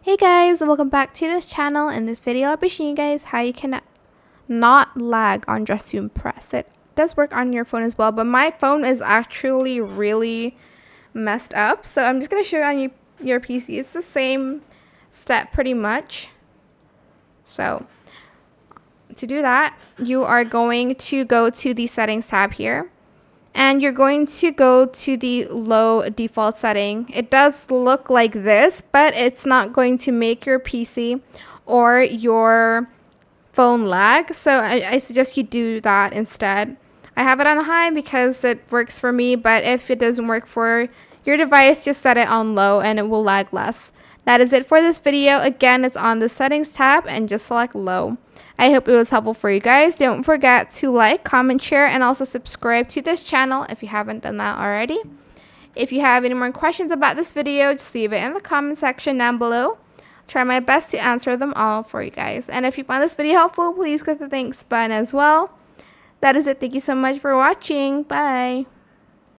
Hey guys, welcome back to this channel. In this video, I'll be showing you guys how you can not lag on Dress to Impress. It does work on your phone as well, but my phone is actually really messed up. So I'm just going to show you on your PC. It's the same step pretty much. So to do that, you are going to go to the settings tab here. And you're going to go to the low default setting. It does look like this, but it's not going to make your PC or your phone lag. So I suggest you do that instead. I have it on high because it works for me, but if it doesn't work for your device, just set it on low and it will lag less. That is it for this video. Again, it's on the settings tab and just select low. I hope it was helpful for you guys. Don't forget to like, comment, share, and also subscribe to this channel if you haven't done that already. If you have any more questions about this video, just leave it in the comment section down below. Try my best to answer them all for you guys. And if you found this video helpful, please click the thanks button as well. That is it. Thank you so much for watching. Bye.